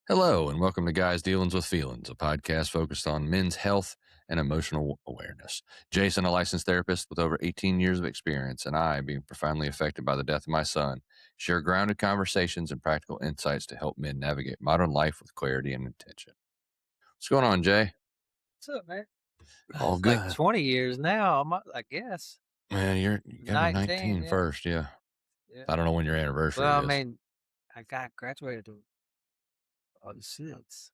Hello, and welcome to Guys Dealings with Feelings, a podcast focused on men's health and emotional awareness. Jason, a licensed therapist with over 18 years of experience, and I, being profoundly affected by the death of my son, share grounded conversations and practical insights to help men navigate modern life with clarity and intention. What's going on, Jay? What's up, man? All It's like good. 20 years now, I guess. Man, you gotta be 19, 19 yeah. first, yeah. Yeah. I don't know when your Well, I anniversary is. mean, I got graduated to shit. It's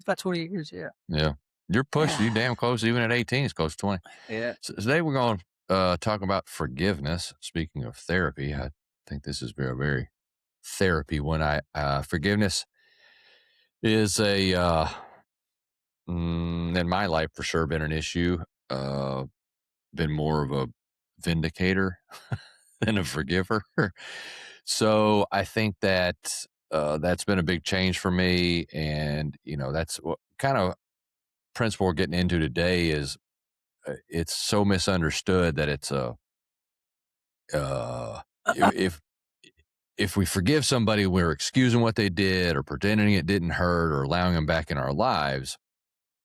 about 20 years, yeah. Yeah. You're pushing, you damn close, even at 18, it's close to 20. Yeah. So today we're going to talk about forgiveness. Speaking of therapy, I think this is very, very therapy when forgiveness is in my life for sure been an issue. Uh, been more of a vindicator than a forgiver. So I think that that's been a big change for me. And, that's what kind of principle we're getting into today is it's so misunderstood that it's uh, if if we forgive somebody, we're excusing what they did or pretending it didn't hurt or allowing them back in our lives.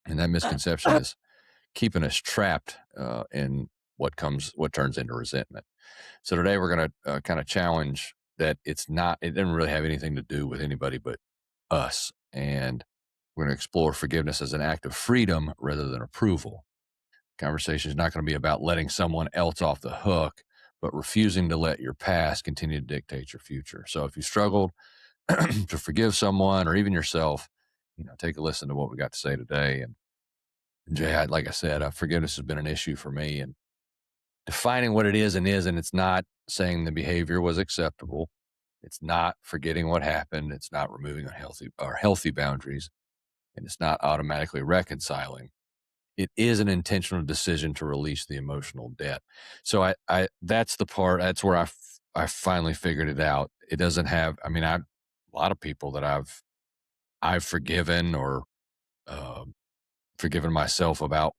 And that misconception is keeping us trapped in what turns into resentment. So today we're going to kind of challenge that it doesn't really have anything to do with anybody but us. And we're going to explore forgiveness as an act of freedom rather than approval. Conversation is not going to be about letting someone else off the hook, but refusing to let your past continue to dictate your future. So if you struggled to forgive someone or even yourself, take a listen to what we got to say today. And Jay, like I said, forgiveness has been an issue for me, and defining what it is and isn't. It's not saying the behavior was acceptable. It's not forgetting what happened. It's not removing healthy boundaries, and it's not automatically reconciling. It is an intentional decision to release the emotional debt. So that's the part. That's where I finally figured it out. It doesn't have. I mean, a lot of people that I've forgiven or uh, forgiven myself about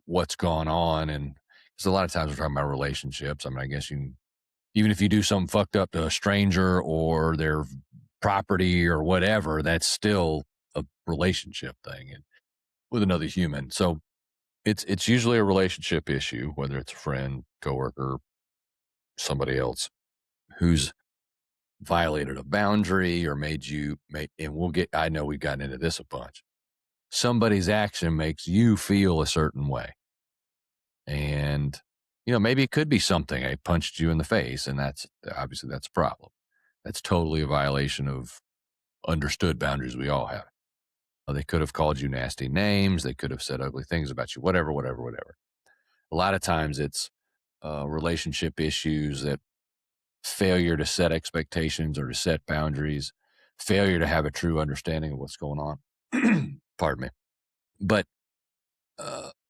what's gone on, and because a lot of times we're talking about relationships. I mean, I guess even if you do something fucked up to a stranger or their property or whatever, that's still a relationship thing and with another human. So it's usually a relationship issue, whether it's a friend, coworker, somebody else who's violated a boundary or and I know we've gotten into this a bunch. Somebody's action makes you feel a certain way. And, maybe it could be something. They punched you in the face, and that's obviously that's a problem. That's totally a violation of understood boundaries we all have. They could have called you nasty names. They could have said ugly things about you, whatever, whatever, whatever. A lot of times it's relationship issues, that failure to set expectations or to set boundaries, failure to have a true understanding of what's going on. Pardon me. But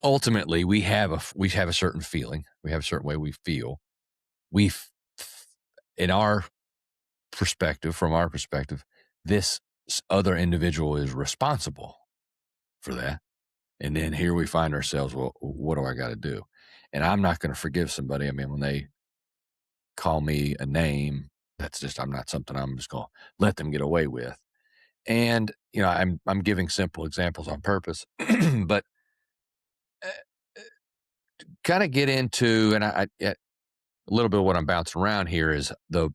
ultimately, we have a certain feeling. We have a certain way we feel. We, in our perspective, from our perspective, this other individual is responsible for that. And then here we find ourselves, well, what do I got to do? And I'm not going to forgive somebody. I mean, when they call me a name, I'm not something I'm just going to let them get away with. And, I'm giving simple examples on purpose, but uh, kind of get into, and a little bit of what I'm bouncing around here is the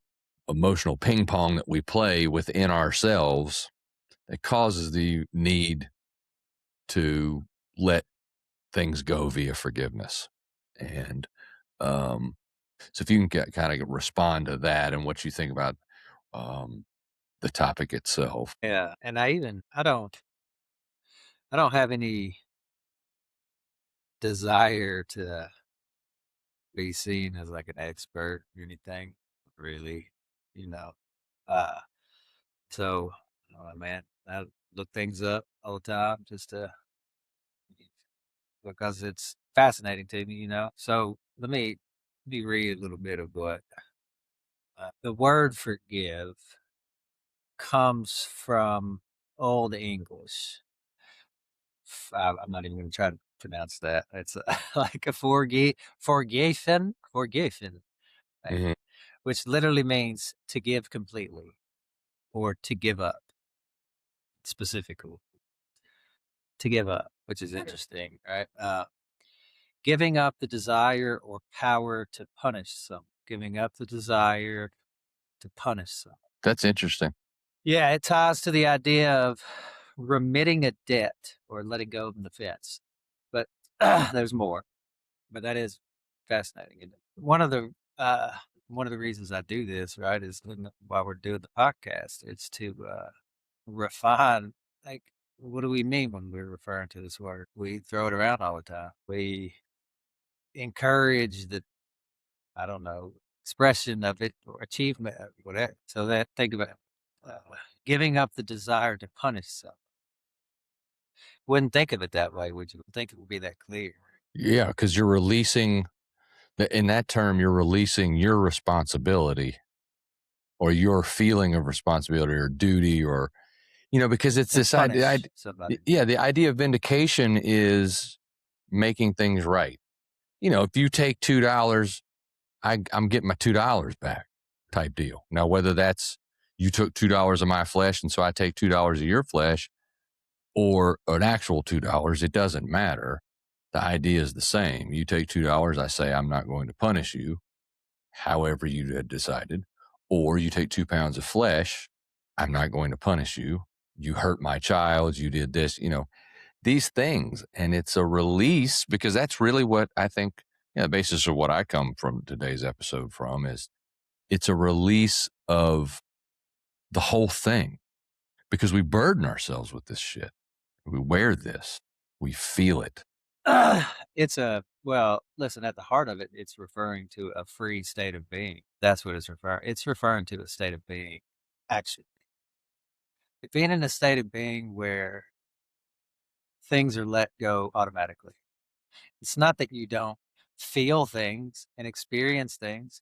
emotional ping pong that we play within ourselves that causes the need to let things go via forgiveness. And um, so if you can kind of respond to that and what you think about um, the topic itself. Yeah. And I don't have any desire to be seen as like an expert or anything, really, you know. Uh, so, man, I look things up all the time just because it's fascinating to me. So let me read a little bit of what the word forgive comes from Old English. I'm not even going to try to pronounce that. It's like a forgiven, right? Mhm. Which literally means to give completely or to give up. specifically to give up, which is interesting, right? Giving up the desire or power to punish someone. Giving up the desire to punish someone. That's interesting. Yeah, it ties to the idea of remitting a debt or letting go of an offense. But there's more. But that is fascinating. One of the reasons I do this, right, is while we're doing the podcast, it's to refine, like, what do we mean when we're referring to this word? We throw it around all the time. We encourage the, I don't know, expression of it or achievement, whatever. So that, think about giving up the desire to punish someone. Wouldn't think of it that way, would you? Think it would be that clear? Yeah, because you're releasing, in that term, you're releasing your responsibility or your feeling of responsibility or duty, or, because it's this idea. Yeah, the idea of vindication is making things right. If you take $2, I'm getting my $2 back type deal. Now, whether that's you took $2 of my flesh and so I take $2 of your flesh, or an actual $2, it doesn't matter. The idea is the same. You take $2, I say, I'm not going to punish you, however you had decided. Or you take 2 pounds of flesh, I'm not going to punish you. You hurt my child, you did this, these things. And it's a release, because that's really what I think, the basis of what I come from today's episode from is it's a release of the whole thing, because we burden ourselves with this shit. We wear this, we feel it. Listen, at the heart of it, it's referring to a free state of being. That's what it's referring. It's referring to a state of being, actually. Being in a state of being where things are let go automatically. It's not that you don't feel things and experience things.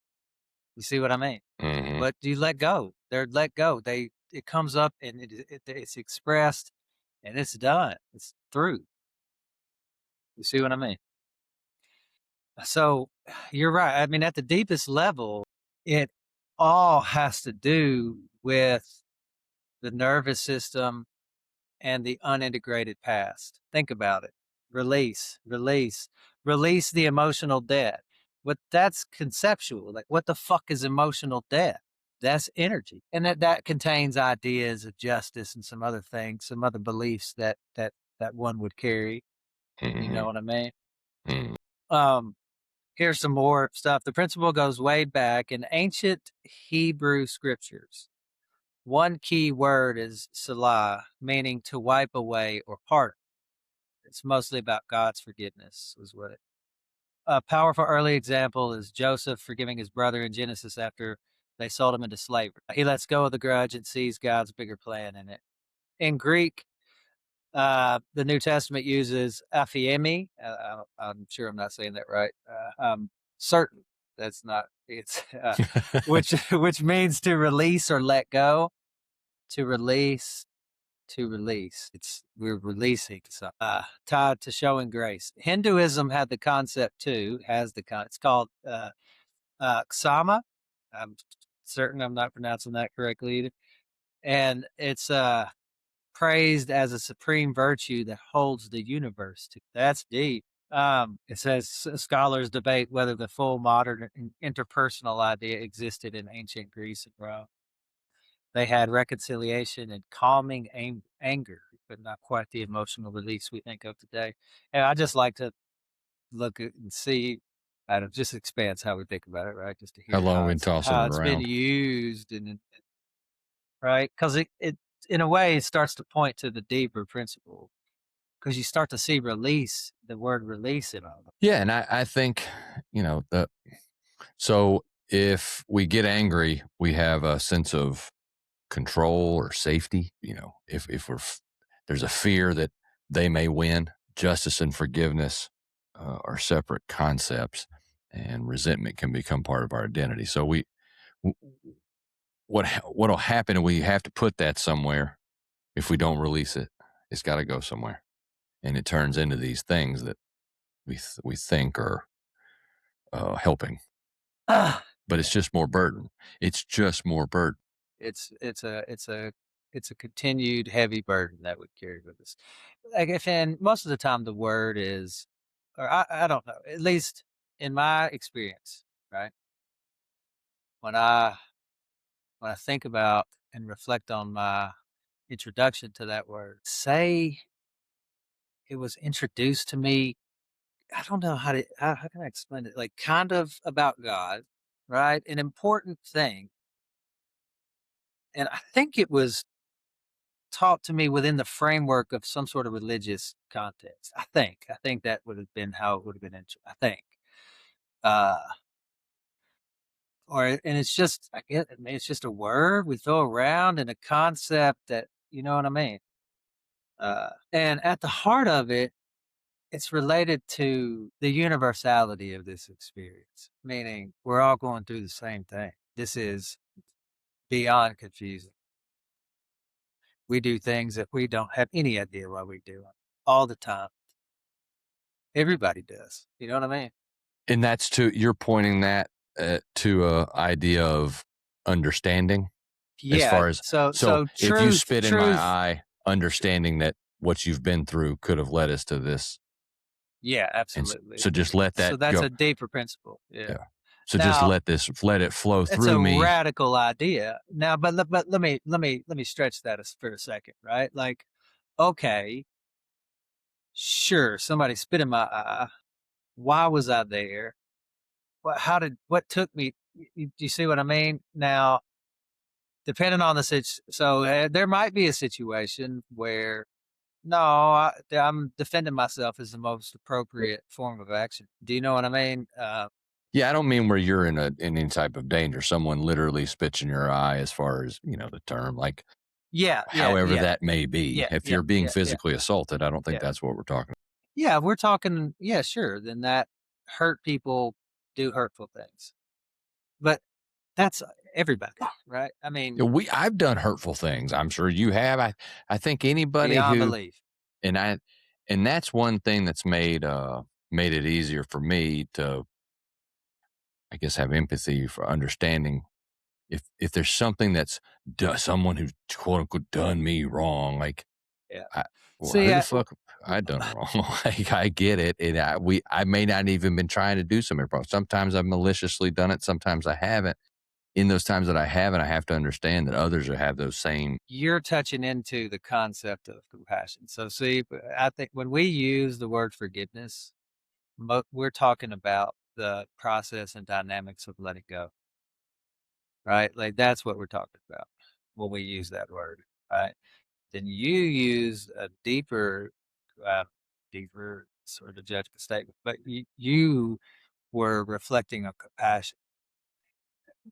You see what I mean? Mm-hmm. But you let go. They're let go. It comes up and it's expressed and it's done. It's through. You see what I mean? So you're right. I mean, at the deepest level, it all has to do with the nervous system and the unintegrated past. Think about it. Release the emotional debt. But that's conceptual. Like, what the fuck is emotional debt? That's energy. And that contains ideas of justice and some other things, some other beliefs that one would carry. Mm-hmm. You know what I mean? Mm-hmm. Here's some more stuff. The principle goes way back in ancient Hebrew scriptures. One key word is salah, meaning to wipe away or pardon. It's mostly about God's forgiveness, is what it. A powerful early example is Joseph forgiving his brother in Genesis after they sold him into slavery. He lets go of the grudge and sees God's bigger plan in it. In Greek, the New Testament uses aphiemi. I'm sure I'm not saying that right. I'm certain that's not. It's which means to release or let go. To release. We're releasing something. Tied to showing grace. Hinduism had the concept too. It's called ksama. I'm certain I'm not pronouncing that correctly either. And it's praised as a supreme virtue that holds the universe. That's deep. It says scholars debate whether the full modern interpersonal idea existed in ancient Greece and Rome. They had reconciliation and calming anger, but not quite the emotional release we think of today. And I just like to look at and see, and it just expands how we think about it, right? Just to hear how it's been used, and right, because it in a way it starts to point to the deeper principle, because you start to see the word release in all. Yeah, and I think so if we get angry, we have a sense of control or safety. If there's a fear that they may win. Justice and forgiveness are separate concepts, and resentment can become part of our identity. So what'll happen? We have to put that somewhere. If we don't release it, it's got to go somewhere, and it turns into these things that we think are helping, but it's just more burden. It's just more burden. It's a It's a continued heavy burden that we carry with us. Like if, and most of the time the word is, or I don't know, at least in my experience, right? When I think about and reflect on my introduction to that word, say it was introduced to me, I don't know how can I explain it? Like kind of about God, right? An important thing. And I think it was taught to me within the framework of some sort of religious context. I think that would have been how it would have been. I think, uh, and it's just, I guess, I mean, it's just a word we throw around and a concept that, you know what I mean? And at the heart of it, it's related to the universality of this experience, meaning we're all going through the same thing. This is beyond confusing. We do things that we don't have any idea why we do all the time. Everybody does. You know what I mean? And that's you're pointing that to a idea of understanding. As Yeah. far as So if you truth, spit in my eye, understanding that what you've been through could have led us to this. Yeah, And absolutely. so just let that So that's go. a deeper principle. Yeah. Yeah. So just Now, let it flow it's through a me. radical idea. Now, but let me stretch that for a second, right? Like, okay, sure, somebody spit in my eye. Why was I there? What took me? Do you see what I mean? Now, depending on the so there might be a situation where no, I'm defending myself is the most appropriate form of action. Do you know what I mean? Yeah, I don't mean where you're in any type of danger. Someone literally spits in your eye, as far as the term, like yeah, however that may be. yeah, If yeah, you're being yeah, yeah, physically assaulted, I don't think yeah. that's what we're talking about. Yeah, we're talking, yeah, sure. Then that hurt people do hurtful things. But that's everybody, right? I mean, I've done hurtful things. I'm sure you have. I think anybody beyond who belief. and I and that's one thing that's made it easier for me to, I guess, have empathy for understanding if there's something that's someone who's quote unquote done me wrong, like Yeah. I, well, See, who the fuck I done wrong? Like I get it, and I may not even been trying to do something wrong. Sometimes I've maliciously done it. Sometimes I haven't. In those times that I haven't, I have to understand that others have those same. you're touching into the concept of compassion. So, see, I think when we use the word forgiveness, we're talking about the process and dynamics of letting go, right? Like that's what we're talking about when we use that word, right? Then you use a uh, deeper sort of judgment statement, but you were reflecting a compassion,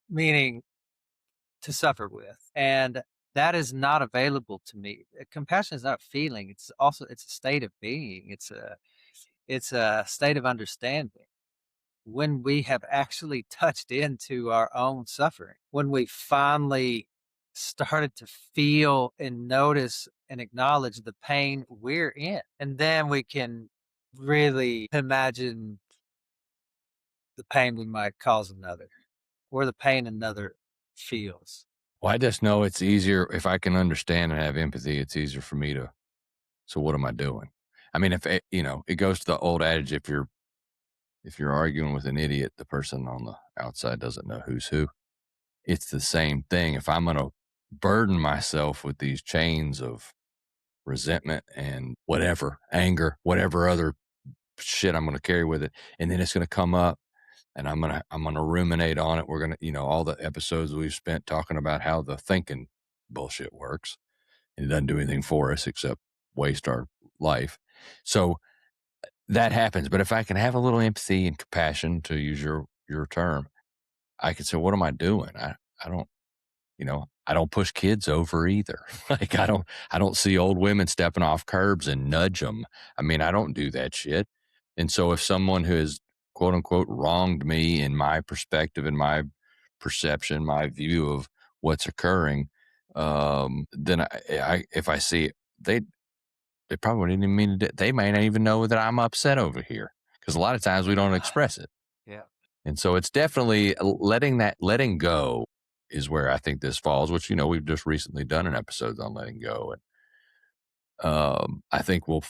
meaning to suffer with, and that is not available to me. Compassion is not a feeling; it's a state of being. It's a state of understanding. When we have actually touched into our own suffering, when we finally started to feel and notice and acknowledge the pain we're in, and then we can really imagine the pain we might cause another or the pain another feels. Well, I just know it's easier if I can understand and have empathy. It's easier for me to. So what am I doing? I mean, if it goes to the old adage: if you're arguing with an idiot, the person on the outside doesn't know who's who. It's the same thing. If I'm going to burden myself with these chains of resentment and whatever, anger, whatever other shit I'm going to carry with it, and then it's going to come up and I'm going to ruminate on it. We're going to, all the episodes we've spent talking about how the thinking bullshit works, and it doesn't do anything for us except waste our life. So that happens. But if I can have a little empathy and compassion, to use your term, I can say, what am I doing? I don't, I don't push kids over either. Like I don't see old women stepping off curbs and nudge them. I mean, I don't do that shit. And so if someone who has quote unquote wronged me in my perspective, in my perception, my view of what's occurring, then if I see it, they probably didn't even mean to. They may not even know that I'm upset over here, because a lot of times we don't express it. Yeah. And so it's definitely letting go is where I think this falls, which, we've just recently done an episode on letting go. And I think we'll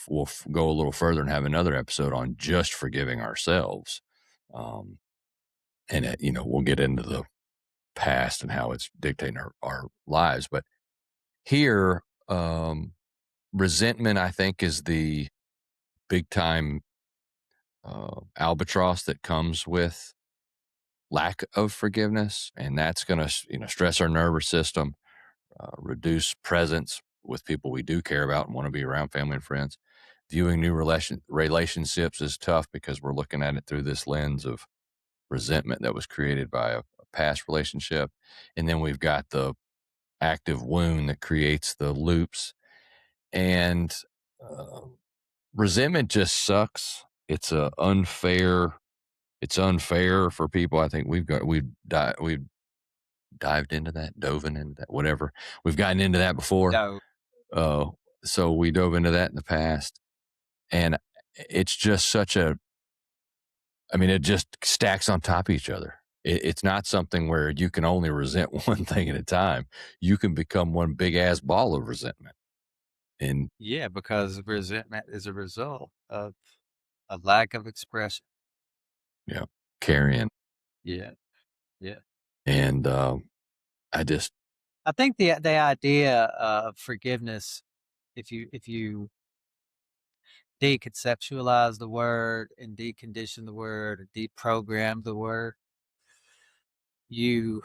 go a little further and have another episode on just forgiving ourselves. Um, and we'll get into the past and how it's dictating our lives. But here, resentment, I think, is the big time albatross that comes with lack of forgiveness, and that's going to stress our nervous system, reduce presence with people we do care about and want to be around, family and friends. Viewing new relationships is tough because we're looking at it through this lens of resentment that was created by a past relationship. And then we've got the active wound that creates the loops. And uh, resentment just sucks. It's unfair for people. I think we've dived into that, dove into that, whatever. We've gotten into that before. No. Uh, so we dove into that in the past. And it's just it just stacks on top of each other. It's not something where you can only resent one thing at a time. You can become one big ass ball of resentment. And Yeah, because resentment is a result of a lack of expression. carrying. Yeah. Yeah. And I just, I think the idea of forgiveness, if you deconceptualize the word and decondition the word or deprogram the word, you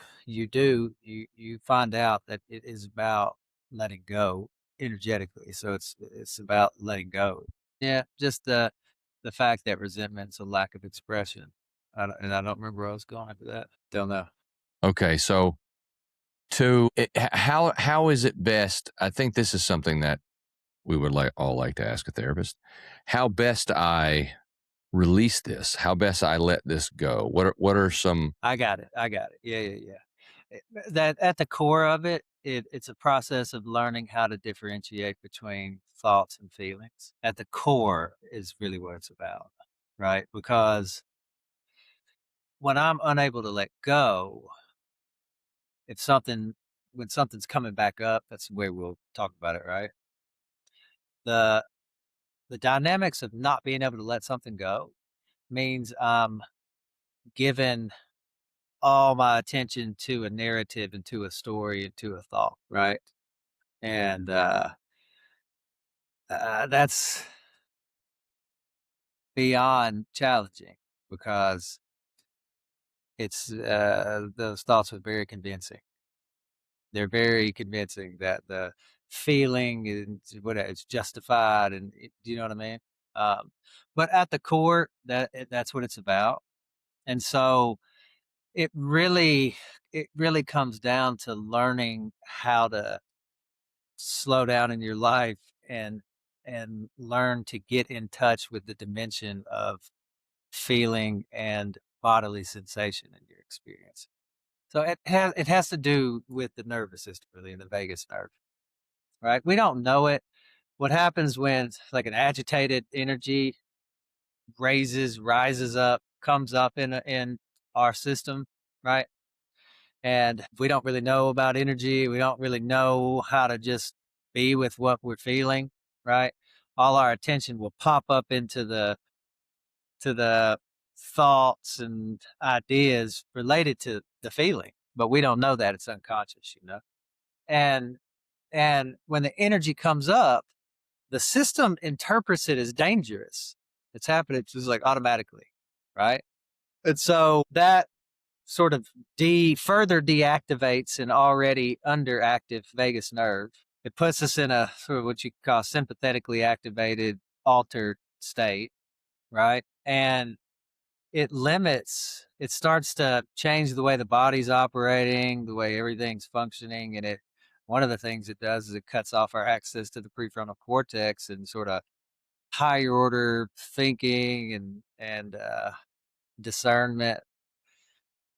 find out that it is about letting go energetically. So it's about letting go. Yeah, just the fact that resentment's a lack of expression. And I don't remember where I was going after that. Don't know. okay. So how is it best? I think this is something that we would all like to ask a therapist. How best I release this? How best I let this go? What are some? I got it. Yeah. That at the core of it, it's a process of learning how to differentiate between thoughts and feelings. At the core is really what it's about, right? Because when I'm unable to let go, if something when something's coming back up, that's the way we'll talk about it, right? The the dynamics of not being able to let something go means I'm giving all my attention to a narrative and to a story and to a thought, right? And that's beyond challenging because it's those thoughts are very convincing. They're very convincing that the feeling is what it's justified, and do you know what I mean? But at the core, that's what it's about, and so it really it really comes down to learning how to slow down in your life and learn to get in touch with the dimension of feeling and bodily sensation in your experience. So it has to do with the nervous system, really, and the vagus nerve, right? We don't know it. What happens when like an agitated energy rises up, comes up in our system, right? And we don't really know about energy. We don't really know how to just be with what we're feeling, right? All our attention will pop up into the thoughts and ideas related to the feeling, but we don't know that it's unconscious, And when the energy comes up, the system interprets it as dangerous. It's happening just like automatically, right? And so that sort of further deactivates an already underactive vagus nerve. It puts us in a sort of what you call sympathetically activated altered state, right? And it starts to change the way the body's operating, the way everything's functioning. And one of the things it does is it cuts off our access to the prefrontal cortex and sort of higher order thinking and discernment.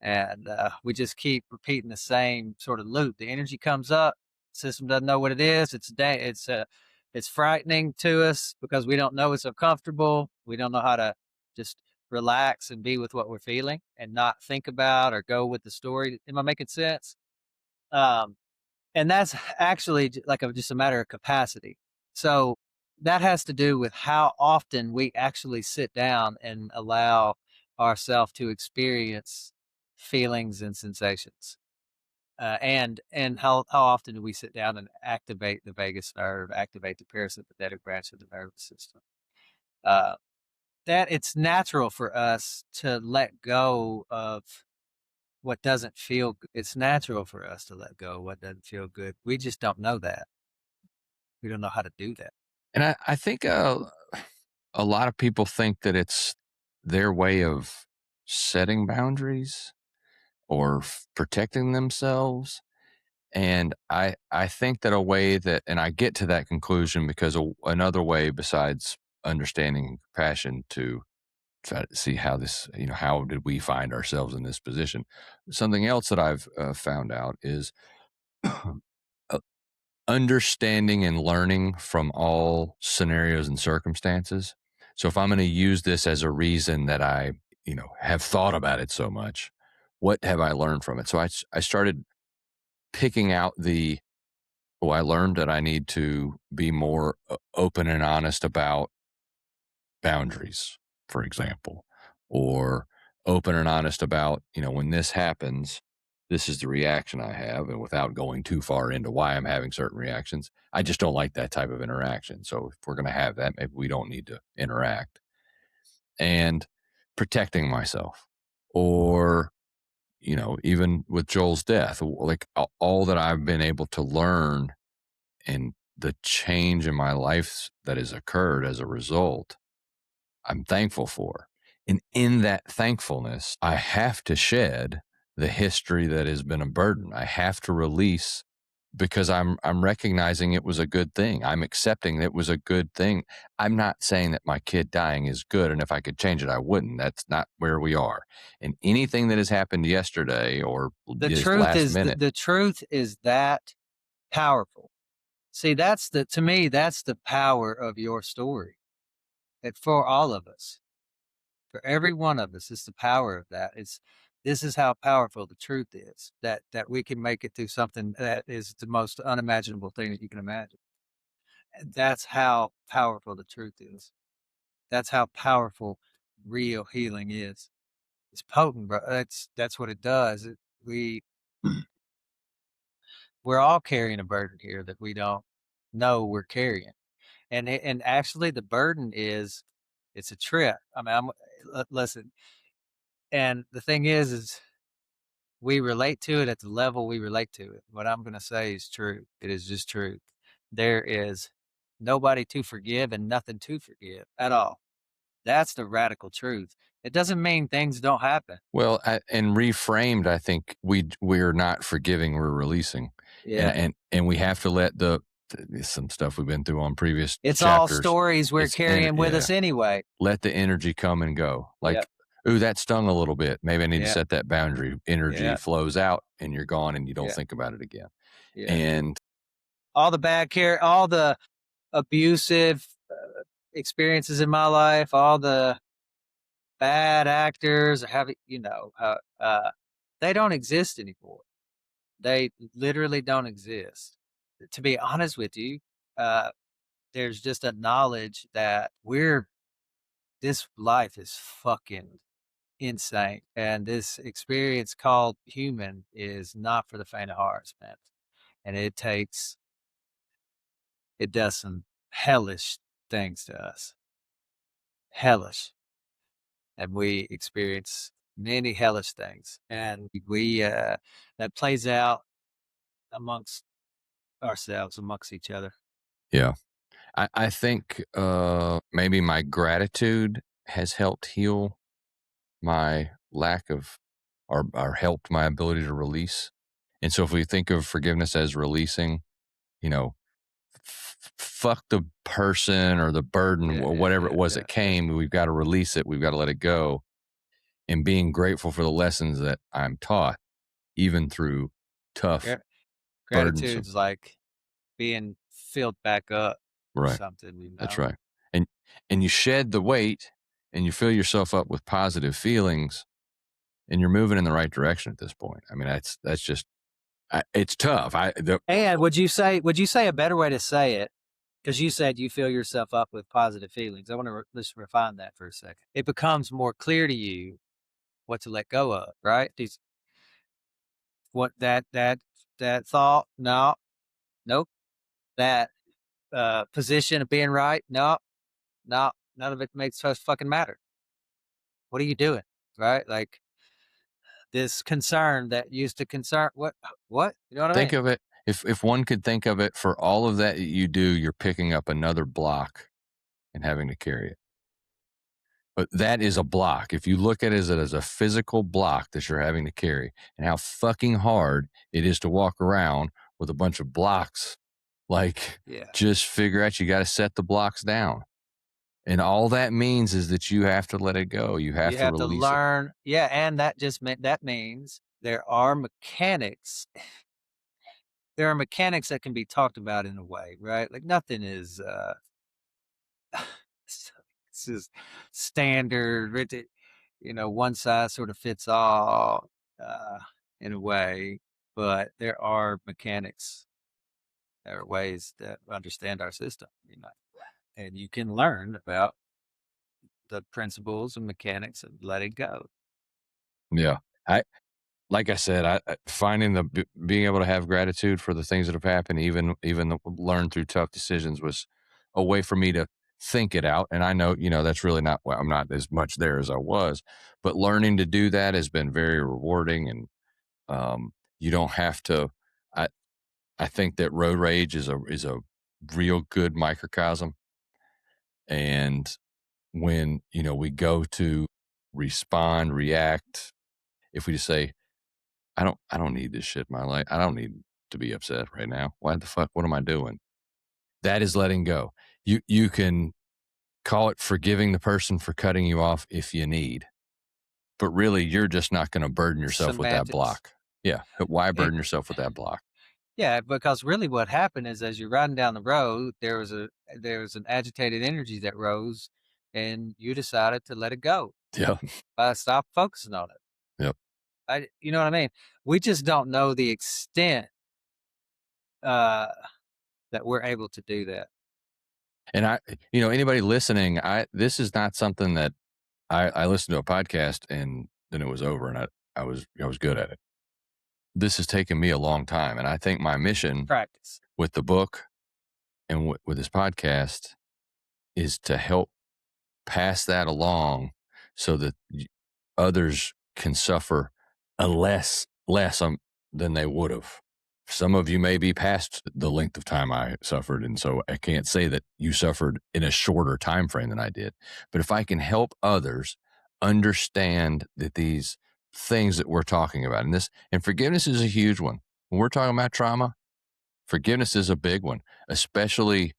And we just keep repeating the same sort of loop. The energy comes up, system doesn't know what it is. It's frightening to us because we don't know it's uncomfortable. We don't know how to just relax and be with what we're feeling and not think about or go with the story. Am I making sense? And that's actually just a matter of capacity. So that has to do with how often we actually sit down and allow ourselves to experience feelings and sensations. And how often do we sit down and activate the vagus nerve, activate the parasympathetic branch of the nervous system? Uh, that it's natural for us to let go of what doesn't feel. It's natural for us to let go of what doesn't feel good. We just don't know that. We don't know how to do that. And I think a lot of people think that it's their way of setting boundaries or protecting themselves. And I think that a way that, and I get to that conclusion because another way besides understanding and compassion to try to see how this, how did we find ourselves in this position? Something else that I've found out is uh, understanding and learning from all scenarios and circumstances. So if I'm going to use this as a reason that I, have thought about it so much, what have I learned from it? So I started picking out I learned that I need to be more open and honest about boundaries, for example, or open and honest about, when this happens, this is the reaction I have. And without going too far into why I'm having certain reactions, I just don't like that type of interaction. So if we're going to have that, maybe we don't need to interact. And protecting myself, or, even with Joel's death, like all that I've been able to learn and the change in my life that has occurred as a result, I'm thankful for. And in that thankfulness, I have to shed the history that has been a burden. I have to release because I'm recognizing it was a good thing. I'm accepting that it was a good thing. I'm not saying that my kid dying is good, and if I could change it, I wouldn't. That's not where we are. And anything that has happened yesterday or this last minute, The truth is that powerful. See, to me, that's the power of your story. That for all of us, for every one of us, it's the power of that. This is how powerful the truth is, that we can make it through something that is the most unimaginable thing that you can imagine. And that's how powerful the truth is. That's how powerful real healing is. It's potent, bro. That's what it does. We're all carrying a burden here that we don't know we're carrying. And actually the burden is, it's a trip. I mean, listen, and the thing is we relate to it at the level we relate to it. What I'm going to say is true. It is just true. There is nobody to forgive and nothing to forgive at all. That's the radical truth. It doesn't mean things don't happen. well, and reframed, I think we're not forgiving, we're releasing. Yeah. And we have to let some stuff we've been through on previous It's all chapters, stories we're carrying with us anyway. let the energy come and go. Like, Yep. ooh, that stung a little bit. Maybe I need to Yeah. set that boundary. Energy Yeah. flows out and you're gone and you don't Yeah. think about it again. Yeah. And All the bad care, all the abusive experiences in my life, all the bad actors, they don't exist anymore. They literally don't exist. To be honest with you, there's just a knowledge that this life is fucking insane. And this experience called human is not for the faint of heart, man. And it does some hellish things to us. Hellish. And we experience many hellish things. And that plays out amongst ourselves, amongst each other. yeah, I think maybe my gratitude has helped heal my lack of, or helped my ability to release. And so if we think of forgiveness as releasing, you know, fuck the person or the burden or whatever it was that came, we've got to release it. We've got to let it go. And being grateful for the lessons that I'm taught, even through tough, Gratitude's like being filled back up or right. something. That's right. And you shed the weight and you fill yourself up with positive feelings and you're moving in the right direction at this point. I mean, that's just, It's tough. And would you say a better way to say it? Because you said you fill yourself up with positive feelings. I want to let's refine that for a second. It becomes more clear to you what to let go of, right? What that thought? No, nope. That position of being right? No, no, none of it makes us fucking matter. What are you doing, right? Like this concern that used to concern what? You know what I Think mean? of it, if one could think of it, for all of that you do, you're picking up another block and having to carry it. But that is a block. If you look at it as a physical block that you're having to carry, and how fucking hard it is to walk around with a bunch of blocks, like, Yeah. just figure out you got to set the blocks down. And all that means is that you have to let it go. You have to release it. learn. Yeah, and that means there are mechanics. There are mechanics that can be talked about in a way, right? Like nothing is it's just standard, one size sort of fits all in a way, but there are mechanics, there are ways that understand our system, and you can learn about the principles and mechanics of letting go. Yeah. Like I said, finding being able to have gratitude for the things that have happened, even learn through tough decisions, was a way for me to think it out. And I know, that's really not, well, I'm not as much there as I was, but learning to do that has been very rewarding. And you don't have to. I I think that road rage is a real good microcosm. And when we go to respond, react, if we just say, I don't need this shit in my life. I don't need to be upset right now. Why the fuck? What am I doing? That is letting go. You can call it forgiving the person for cutting you off if you need, but really you're just not going to burden yourself with that Semantics. block. Yeah. Why It, burden yourself with that block? yeah, because really what happened is as you're riding down the road, there was an agitated energy that rose, and you decided to let it go. Yeah. Stop focusing on it. Yep. You know what I mean? We just don't know the extent uh, that we're able to do that. And anybody listening, this is not something that I listened to a podcast and then it was over and I was good at it. This has taken me a long time. And I think my mission Practice. with the book and with this podcast is to help pass that along so that others can suffer a less than they would have. Some of you may be past the length of time I suffered, and so I can't say that you suffered in a shorter time frame than I did. But if I can help others understand that these things that we're talking about, and forgiveness is a huge one. When we're talking about trauma, forgiveness is a big one, especially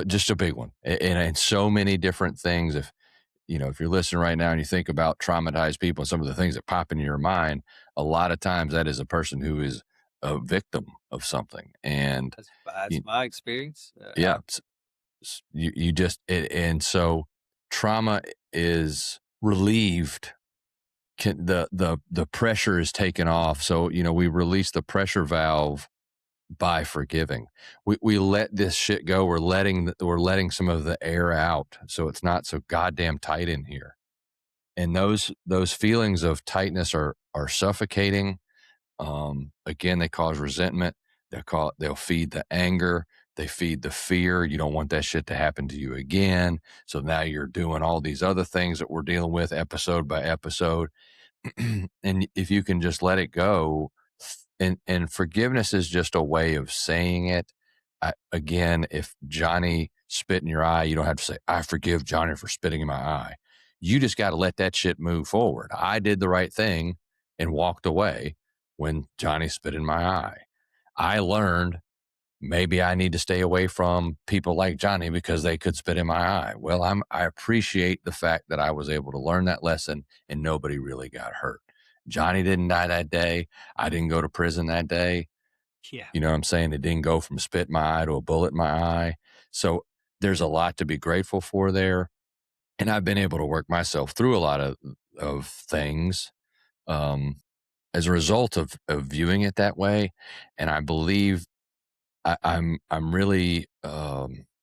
just a big one, and so many different things. If you're listening right now and you think about traumatized people and some of the things that pop into your mind, a lot of times that is a person who is a victim of something. And That's my experience. yeah, you just, and so trauma is relieved. The pressure is taken off. So, we release the pressure valve by forgiving. We let this shit go. We're letting some of the air out, so it's not so goddamn tight in here. And those feelings of tightness are suffocating. Again, they cause resentment. They'll feed the anger. They feed the fear. You don't want that shit to happen to you again. So now you're doing all these other things that we're dealing with episode by episode. And if you can just let it go, and forgiveness is just a way of saying it. Again, if Johnny spit in your eye, you don't have to say, I forgive Johnny for spitting in my eye. You just got to let that shit move forward. I did the right thing and walked away when Johnny spit in my eye. I learned maybe I need to stay away from people like Johnny because they could spit in my eye. Well, I appreciate the fact that I was able to learn that lesson and nobody really got hurt. Johnny didn't die that day. I didn't go to prison that day. Yeah. You know what I'm saying? It didn't go from spit in my eye to a bullet in my eye. So there's a lot to be grateful for there. And I've been able to work myself through a lot of things. as a result of viewing it that way, and I believe I'm really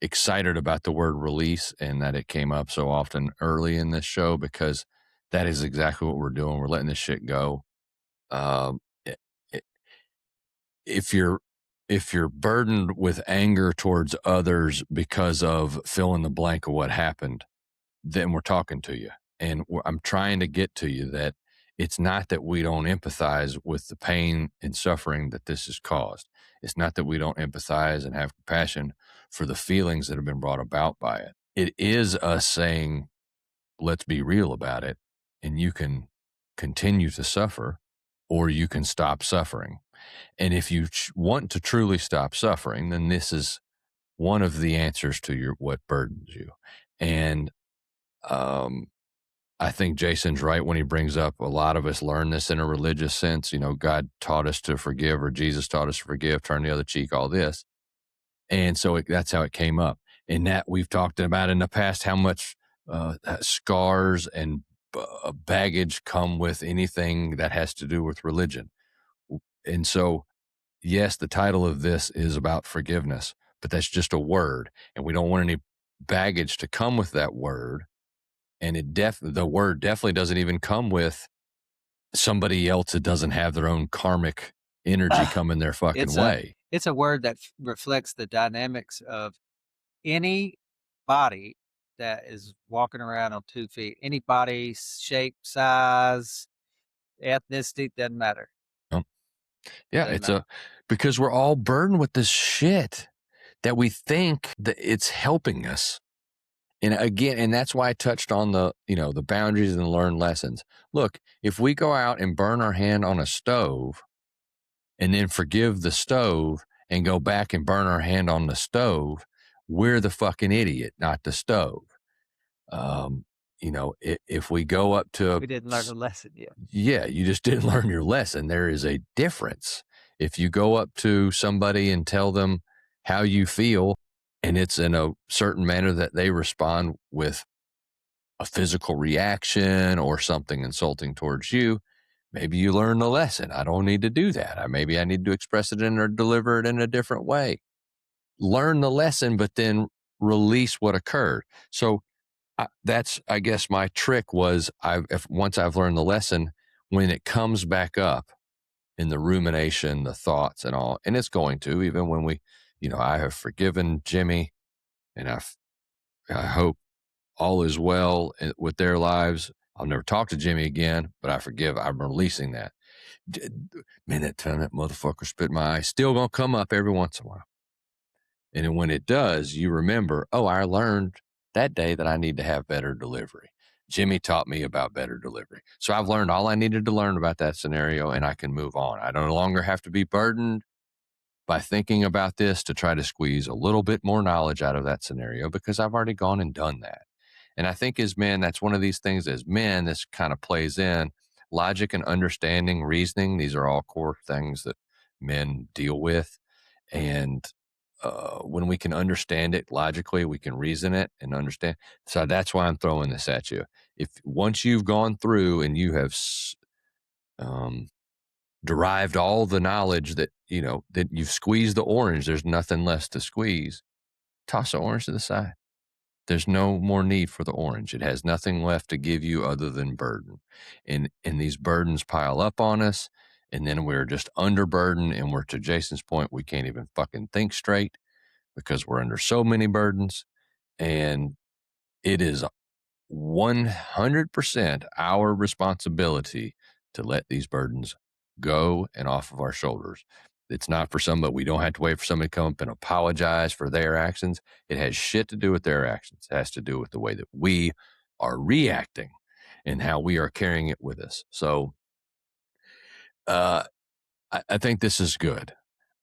excited about the word release and that it came up so often early in this show, because that is exactly what we're doing. We're letting this shit go. Um, i- i- if you're burdened with anger towards others because of fill in the blank of what happened, then we're talking to you. And I'm trying to get to you that it's not that we don't empathize with the pain and suffering that this has caused. It's not that we don't empathize and have compassion for the feelings that have been brought about by it. It is us saying, let's be real about it. And you can continue to suffer, or you can stop suffering. And if you want to truly stop suffering, then this is one of the answers to what burdens you. And um, I think Jason's right when he brings up a lot of us learn this in a religious sense. God taught us to forgive, or Jesus taught us to forgive, turn the other cheek, all this. And so that's how it came up. And that we've talked about in the past, how much scars and baggage come with anything that has to do with religion. And so, yes, the title of this is about forgiveness, but that's just a word. And we don't want any baggage to come with that word. And the word definitely doesn't even come with somebody else that doesn't have their own karmic energy coming their fucking way. It's a word that reflects the dynamics of any body that is walking around on 2 feet. Any body, shape, size, ethnicity, doesn't matter. Yeah, because we're all burdened with this shit that we think that it's helping us. And again, and that's why I touched on the boundaries and the learned lessons. Look, if we go out and burn our hand on a stove and then forgive the stove and go back and burn our hand on the stove, we're the fucking idiot, not the stove. If we go up to we didn't learn a lesson yet. Yeah, you just didn't learn your lesson. There is a difference. If you go up to somebody and tell them how you feel, and it's in a certain manner that they respond with a physical reaction or something insulting towards you, maybe you learn the lesson. I don't need to do that. Maybe I need to express it or deliver it in a different way. Learn the lesson, but then release what occurred. So that's, I guess, my trick was once I've learned the lesson, when it comes back up in the rumination, the thoughts and all, and it's going to, even when I have forgiven Jimmy, and I hope all is well with their lives. I'll never talk to Jimmy again, but I'm releasing that. Man, that time that motherfucker spit in my eye, still gonna come up every once in a while. And then when it does, you remember, oh, I learned that day that I need to have better delivery. Jimmy taught me about better delivery. So I've learned all I needed to learn about that scenario, and I can move on. I no longer have to be burdened by thinking about this to try to squeeze a little bit more knowledge out of that scenario, because I've already gone and done that. And I think as men, that's one of these things as men, this kind of plays in logic and understanding, reasoning. These are all core things that men deal with. And when we can understand it logically, we can reason it and understand. So that's why I'm throwing this at you. If once you've gone through and you have derived all the knowledge that you've squeezed the orange, there's nothing left to squeeze. Toss the orange to the side. There's no more need for the orange. It has nothing left to give you other than burden. And these burdens pile up on us, and then we're just underburdened, and we're, to Jason's point, we can't even fucking think straight because we're under so many burdens. And it is 100% our responsibility to let these burdens go and off of our shoulders. It's not for somebody. We don't have to wait for somebody to come up and apologize for their actions. It has shit to do with their actions. It has to do with the way that we are reacting and how we are carrying it with us. So I think this is good.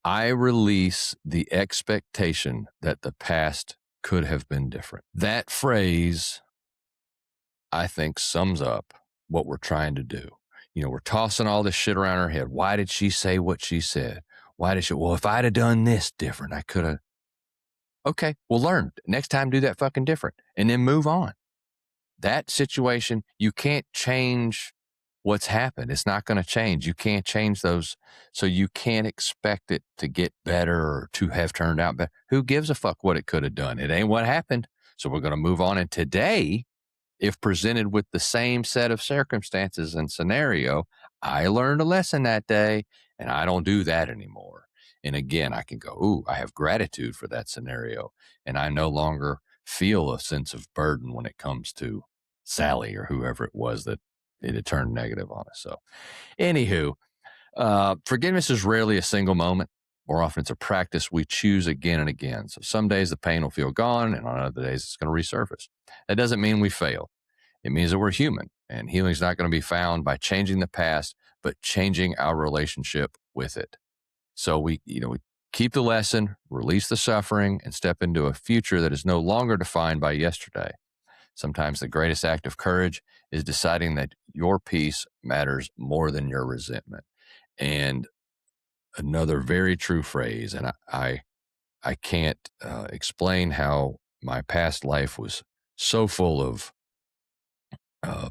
I release the expectation that the past could have been different. That phrase, I think, sums up what we're trying to do. We're tossing all this shit around our head. Why did she say what she said? Well, if I'd have done this different, I could have. Okay, well, learn. Next time, do that fucking different and then move on. That situation, you can't change what's happened. It's not going to change. You can't change those. So you can't expect it to get better or to have turned out better. Who gives a fuck what it could have done? It ain't what happened. So we're going to move on. And today, if presented with the same set of circumstances and scenario, I learned a lesson that day and I don't do that anymore. And again, I can go, ooh, I have gratitude for that scenario. And I no longer feel a sense of burden when it comes to Sally or whoever it was that it had turned negative on us. So, anywho, forgiveness is rarely a single moment. More often, it's a practice we choose again and again. So, some days the pain will feel gone, and on other days, it's going to resurface. That doesn't mean we fail. It means that we're human, and healing is not going to be found by changing the past, but changing our relationship with it. So we keep the lesson, release the suffering, and step into a future that is no longer defined by yesterday. Sometimes the greatest act of courage is deciding that your peace matters more than your resentment. And another very true phrase, and I can't explain how my past life was so full of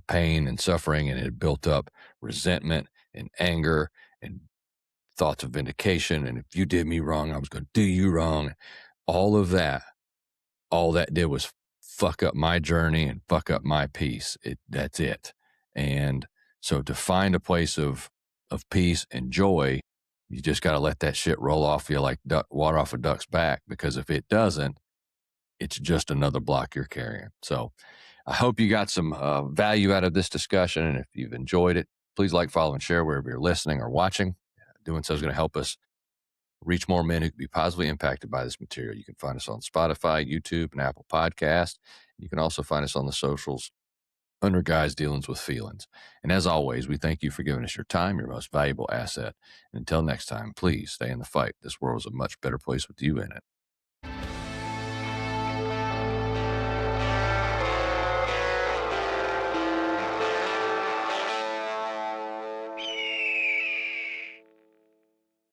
pain and suffering, and it had built up resentment and anger and thoughts of vindication. And if you did me wrong, I was going to do you wrong. All of that, all that did was fuck up my journey and fuck up my peace. That's it. And so to find a place of peace and joy, you just got to let that shit roll off you like water off a duck's back, because if it doesn't, it's just another block you're carrying. So I hope you got some value out of this discussion. And if you've enjoyed it, please like, follow, and share wherever you're listening or watching. Doing so is going to help us reach more men who can be positively impacted by this material. You can find us on Spotify, YouTube, and Apple Podcast. You can also find us on the socials under Guys Dealings with Feelings. And as always, we thank you for giving us your time, your most valuable asset. And until next time, please stay in the fight. This world is a much better place with you in it.